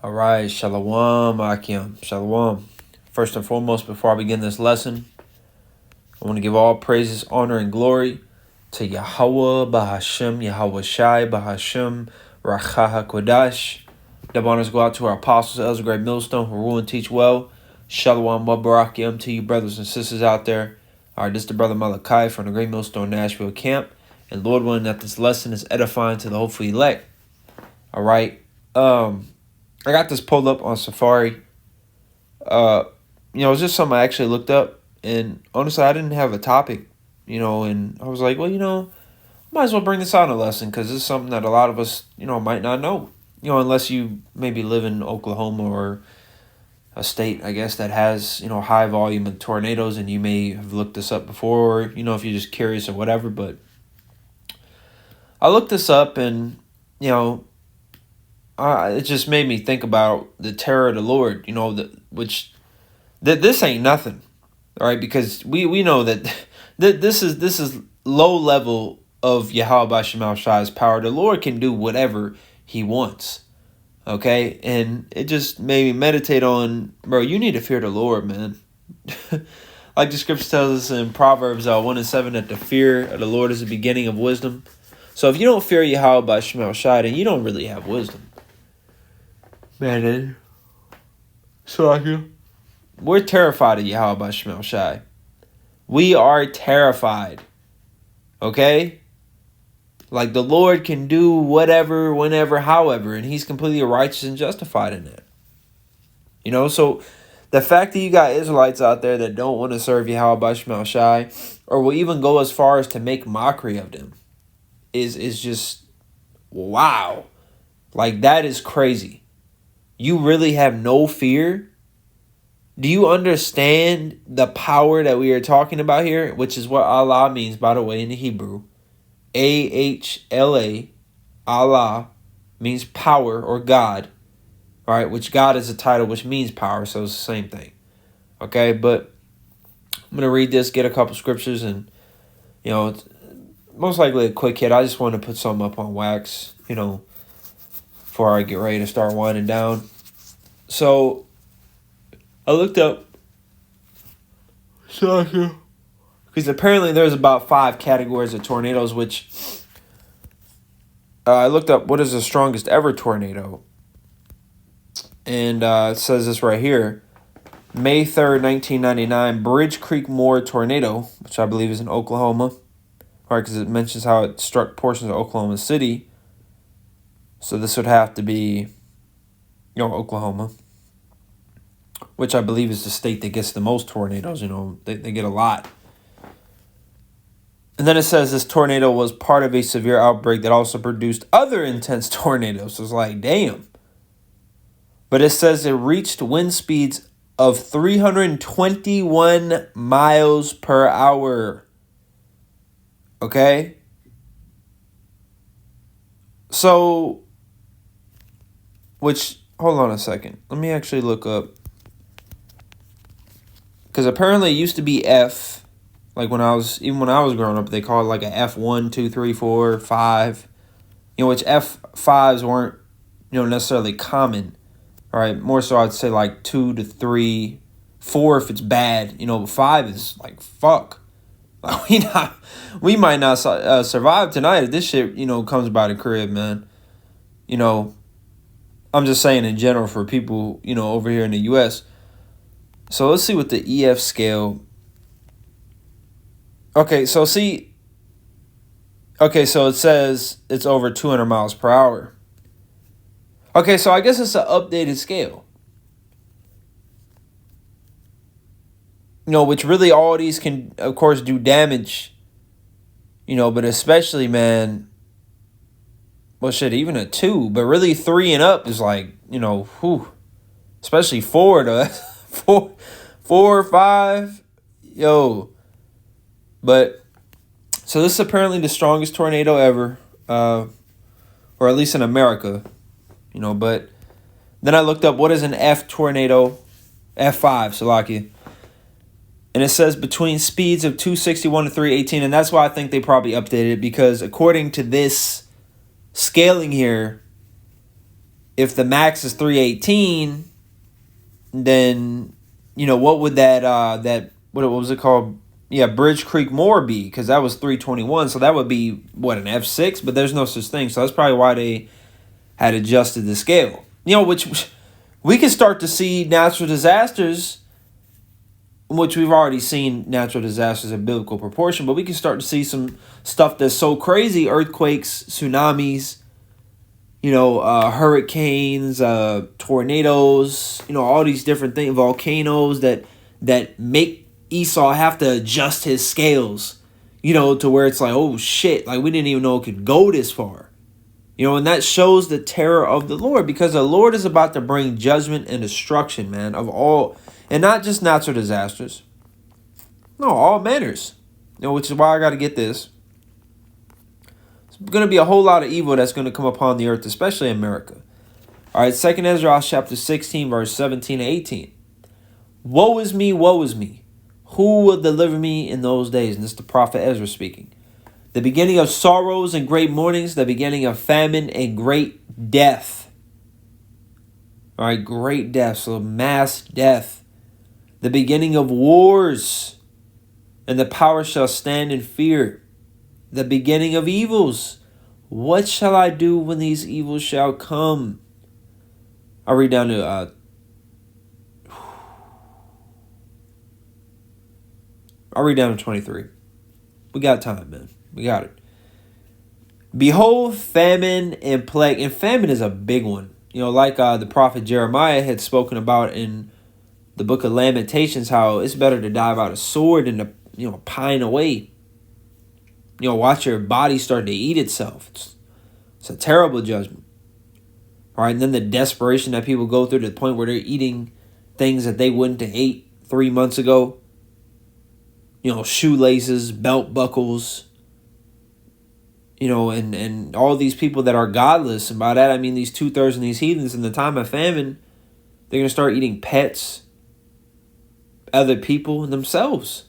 All right, Shalom, Akim. Shalom. First and foremost, before I begin this lesson, I want to give all praises, honor, and glory to Yahweh, Bahashem, Yahweh Shai, Bahashem, Racha HaKodash. The honors go out to our apostles, Elder Great Millstone, who rule and teach well. Shalom, Barakim to you brothers and sisters out there. All right, this is the brother Malachi from the Great Millstone Nashville camp. And Lord willing that this lesson is edifying to the hopefully elect. All right. I got this pulled up on Safari. It was just something I actually looked up, and honestly, I didn't have a topic, and I was like, well, might as well bring this out in a lesson because this is something that a lot of us, might not know, unless you maybe live in Oklahoma or a state, I guess, that has, high volume of tornadoes, and you may have looked this up before, or, if you're just curious or whatever, but I looked this up and, it just made me think about the terror of the Lord, this ain't nothing, all right? Because we know that this is low level of Yahweh Shemal Shai's power. The Lord can do whatever He wants, okay? And it just made me meditate on, bro, you need to fear the Lord, man. Like the scripture tells us in Proverbs 1:7 that the fear of the Lord is the beginning of wisdom. So if you don't fear Yahweh Shemal Shai, then you don't really have wisdom. Man, we're terrified of Yahweh Shemal Shai. We are terrified. Okay? Like the Lord can do whatever, whenever, however, and He's completely righteous and justified in that. So the fact that you got Israelites out there that don't want to serve Yahweh Shemal Shai, or will even go as far as to make mockery of them, is just wow. Like that is crazy. You really have no fear? Do you understand the power that we are talking about here? Which is what Allah means, by the way, in the Hebrew. A-H-L-A, Allah, means power or God. All right, which God is a title which means power, so it's the same thing. Okay, but I'm going to read this, get a couple scriptures, and, it's most likely a quick hit. I just want to put something up on wax, before I get ready to start winding down. So, I looked up, because apparently there's about 5 categories of tornadoes, which I looked up what is the strongest ever tornado. And it says this right here. May 3rd, 1999, Bridge Creek Moore tornado, which I believe is in Oklahoma. Right, because it mentions how it struck portions of Oklahoma City. So this would have to be, Oklahoma. Which I believe is the state that gets the most tornadoes, they get a lot. And then it says this tornado was part of a severe outbreak that also produced other intense tornadoes. So it's like, damn. But it says it reached wind speeds of 321 miles per hour. Okay? So, hold on a second. Let me actually look up. Because apparently it used to be F. Like when I was growing up, they called it like a F1, 2, 3, 4, 5. Which F5s weren't, necessarily common. All right, more so I'd say like 2 to 3, 4 if it's bad. But 5 is like fuck. Like we might not survive tonight if this shit comes by the crib, man. I'm just saying in general for people over here in the U.S. So let's see what the EF scale. Okay, so it says it's over 200 miles per hour. Okay, so I guess it's an updated scale. Which really all these can, of course, do damage. But especially, man, well, shit, even a 2. But really 3 and up is like, whew. Especially 4 to 4 or 5. But, so this is apparently the strongest tornado ever. Or at least in America. But then I looked up what is an F tornado, F5, Salakia. And it says between speeds of 261 to 318, and that's why I think they probably updated it, because according to this scaling here, if the max is 318, then what would what was it called? Yeah, Bridge Creek Moore be, because that was 321, so that would be what, an F6, but there's no such thing. So that's probably why they had adjusted the scale. Which we can start to see natural disasters, which we've already seen natural disasters in biblical proportion, but we can start to see some stuff that's so crazy, earthquakes, tsunamis, hurricanes, tornadoes, all these different things, volcanoes that make Esau have to adjust his scales, to where it's like, oh shit, like we didn't even know it could go this far. And that shows the terror of the Lord, because the Lord is about to bring judgment and destruction, man, of all, and not just natural disasters. No, all manners. Which is why I got to get this. There's going to be a whole lot of evil that's going to come upon the earth, especially America. All right, 2nd Ezra chapter 16, verse 17 to 18. Woe is me, woe is me. Who will deliver me in those days? And this is the prophet Ezra speaking. The beginning of sorrows and great mournings, the beginning of famine and great death. All right, great death, so mass death. The beginning of wars, and the power shall stand in fear. The beginning of evils. What shall I do when these evils shall come? I'll read down to 23. We got time, man. We got it. Behold, famine and plague. And famine is a big one. Like the prophet Jeremiah had spoken about in the book of Lamentations, how it's better to die by the sword than to, pine away. Watch your body start to eat itself. It's a terrible judgment. All right, and then the desperation that people go through to the point where they're eating things that they wouldn't have ate 3 months ago. Shoelaces, belt buckles, and all these people that are godless. And by that, I mean these 2/3 of these heathens in the time of famine, they're going to start eating pets, other people, and themselves.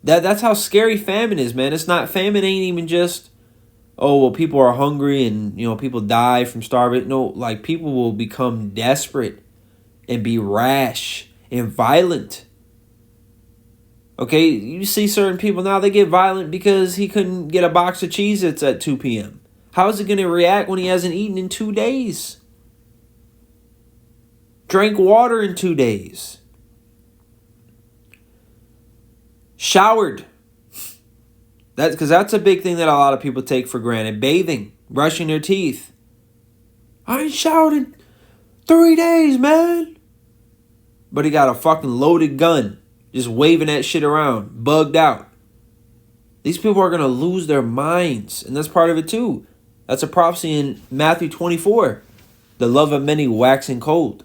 That's how scary famine is, man. It's not, famine ain't even just, oh, well, people are hungry and, people die from starving. No, like, people will become desperate and be rash and violent. Okay, you see certain people now, they get violent because he couldn't get a box of Cheez-Its at 2 p.m. How is he going to react when he hasn't eaten in 2 days? Drank water in 2 days. Showered. That's a big thing that a lot of people take for granted. Bathing, brushing their teeth. I ain't showered in 3 days, man. But he got a fucking loaded gun. Just waving that shit around. Bugged out. These people are going to lose their minds. And that's part of it too. That's a prophecy in Matthew 24. The love of many waxing cold.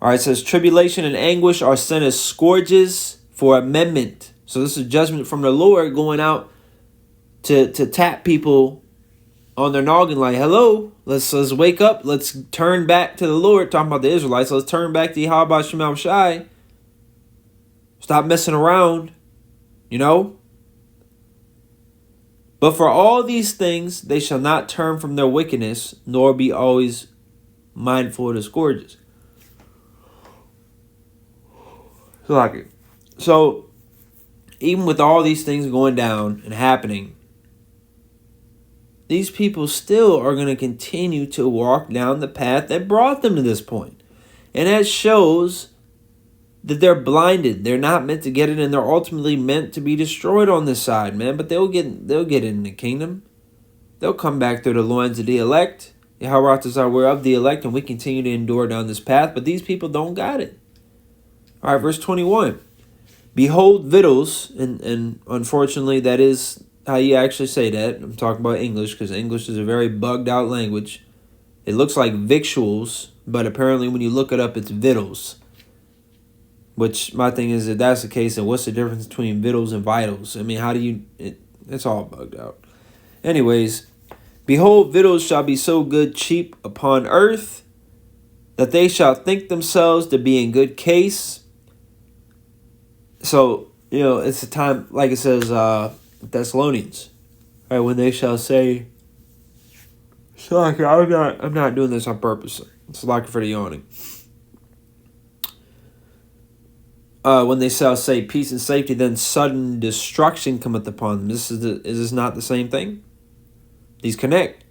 Alright, it says, tribulation and anguish are sent as scourges for amendment. So this is judgment from the Lord going out to tap people on their noggin like, hello, let's wake up. Let's turn back to the Lord. Talking about the Israelites. Let's turn back to Yahweh Shema Shai. Stop messing around. But for all these things, they shall not turn from their wickedness, nor be always mindful of the scourges. So, even with all these things going down and happening, these people still are going to continue to walk down the path that brought them to this point. And that shows that they're blinded. They're not meant to get it, and they're ultimately meant to be destroyed on this side, man. But they'll get in the kingdom. They'll come back through the loins of the elect. Yahweh is we're of the elect, and we continue to endure down this path. But these people don't got it. All right, verse 21. Behold victuals, and unfortunately that is how you actually say that. I'm talking about English, because English is a very bugged out language. It looks like victuals, but apparently when you look it up, it's victuals. Which, my thing is, if that's the case, then what's the difference between victuals and vitals? I mean, how do you... It's all bugged out. Anyways, behold, victuals shall be so good cheap upon earth, that they shall think themselves to be in good case. So, it's a time, like it says, Thessalonians, right, when they shall say, Slacker, I'm not doing this on purpose. Slacker for the yawning. When they shall say peace and safety, then sudden destruction cometh upon them. Is this not the same thing? These connect.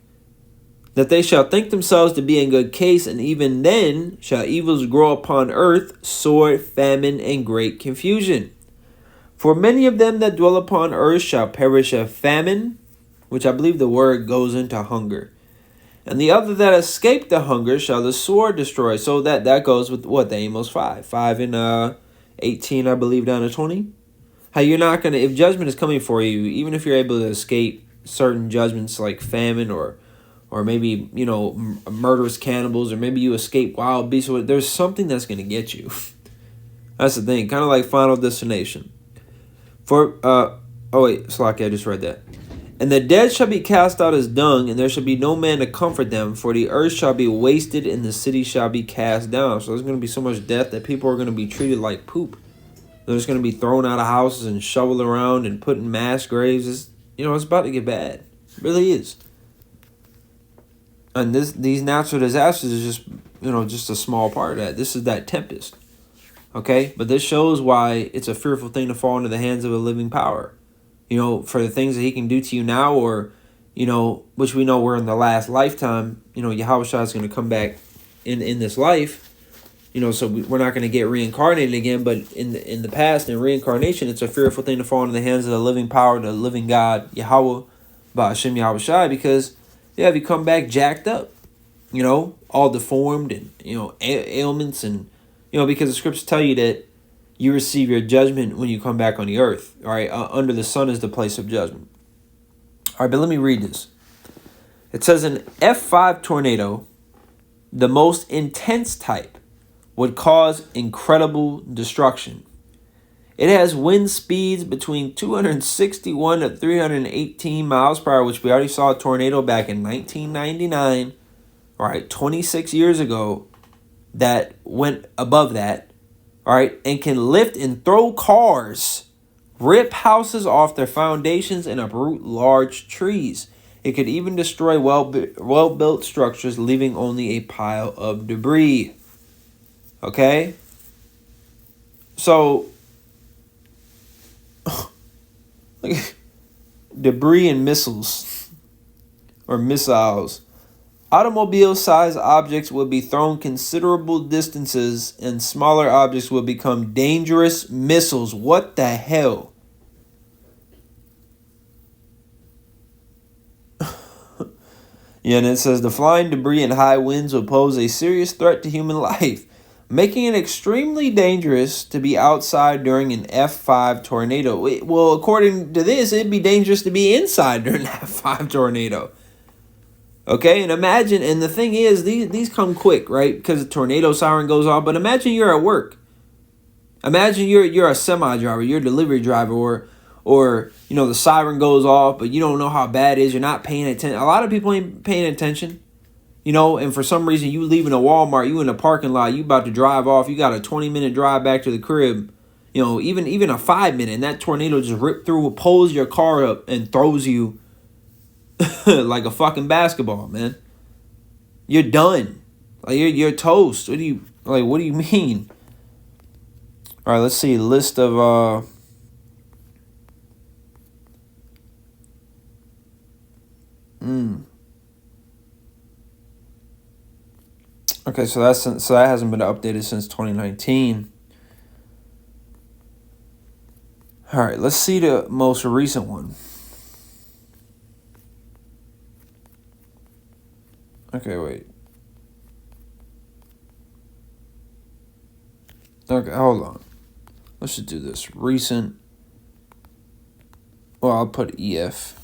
That they shall think themselves to be in good case, and even then shall evils grow upon earth, sword, famine, and great confusion. For many of them that dwell upon earth shall perish of famine, which I believe the word goes into hunger. And the other that escape the hunger shall the sword destroy. So that goes with what? The Amos 5. 5 and 18, I believe, down to 20. How you're not going to, if judgment is coming for you, even if you're able to escape certain judgments like famine or maybe, murderous cannibals, or maybe you escape wild beasts, there's something that's going to get you. That's the thing. Kind of like Final Destination. Slacky, I just read that. And the dead shall be cast out as dung, and there shall be no man to comfort them, for the earth shall be wasted, and the city shall be cast down. So there's going to be so much death that people are going to be treated like poop. They're just going to be thrown out of houses and shoveled around and put in mass graves. It's about to get bad. It really is. And these natural disasters is just a small part of that. This is that tempest. Okay? But this shows why it's a fearful thing to fall into the hands of a living power. For the things that he can do to you now, or, which we know we're in the last lifetime, Yahushua is going to come back in this life, so we're not going to get reincarnated again. But in the past, in reincarnation, it's a fearful thing to fall into the hands of the living power, the living God, Yahweh, Ba'ashem Yahushua, because, if you come back jacked up, all deformed and, ailments and, because the scriptures tell you that you receive your judgment when you come back on the earth. All right, under the sun is the place of judgment. All right, but let me read this. It says an F5 tornado, the most intense type, would cause incredible destruction. It has wind speeds between 261 to 318 miles per hour, which we already saw a tornado back in 1999. All right, 26 years ago, that went above that. All right, and can lift and throw cars, rip houses off their foundations, and uproot large trees. It could even destroy well-built structures, leaving only a pile of debris. Okay? So, debris and missiles, or missiles. Automobile-sized objects will be thrown considerable distances, and smaller objects will become dangerous missiles. What the hell? And it says the flying debris and high winds will pose a serious threat to human life, making it extremely dangerous to be outside during an F5 tornado. Well, according to this, it'd be dangerous to be inside during an F5 tornado. Okay, and imagine, and the thing is, these come quick, right? Because the tornado siren goes off. But imagine you're at work. Imagine you're a semi driver, you're a delivery driver, or the siren goes off, but you don't know how bad it is. You're not paying attention. A lot of people ain't paying attention, and for some reason you leaving a Walmart, you in the parking lot, you about to drive off. You got a 20-minute drive back to the crib, even a 5-minute, and that tornado just ripped through, pulls your car up, and throws you like a fucking basketball, man. You're done. Like you're toast. What do you mean? All right, let's see. List of Okay, so that hasn't been updated since 2019. All right, let's see the most recent one. Okay, wait. Okay, hold on. Let's just do this. Recent. Well, I'll put EF.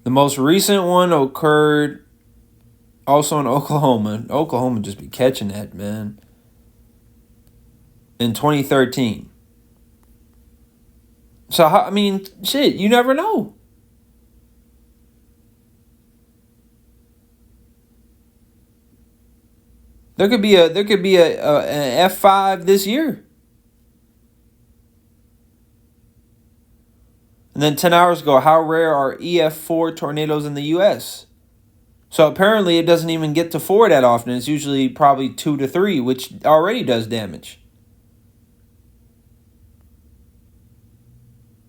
The most recent one occurred also in Oklahoma. Oklahoma just be catching that, man. In 2013. So, shit, you never know. There could be an F5 this year. And then 10 hours ago, how rare are EF4 tornadoes in the U.S.? So apparently it doesn't even get to 4 that often. It's usually probably 2 to 3, which already does damage.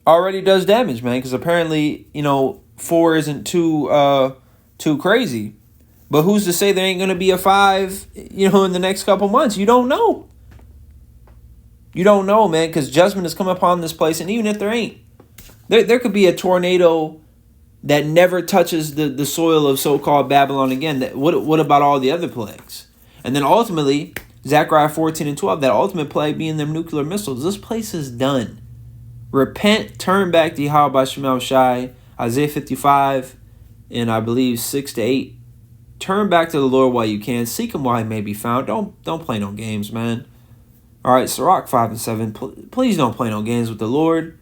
Already does damage, man, because apparently, 4 isn't too crazy. But who's to say there ain't going to be a 5, in the next couple months? You don't know. You don't know, man, because judgment has come upon this place. And even if there ain't, there could be a tornado that never touches the soil of so-called Babylon again. What about all the other plagues? And then ultimately, Zechariah 14 and 12, that ultimate plague being them nuclear missiles. This place is done. Repent, turn back to Yahweh B'Shem El Shai, Isaiah 55, and I believe 6 to 8. Turn back to the Lord while you can. Seek him while he may be found. Don't play no games, man. All right, Sirach 5 and 7. Please don't play no games with the Lord.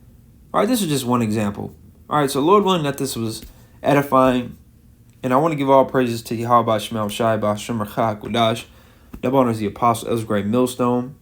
All right, this is just one example. All right, so Lord willing that this was edifying. And I want to give all praises to Yahweh B'Shem El Shai, B'Shem Rachah Kodash. Double honors the apostle Ezra Great Millstone.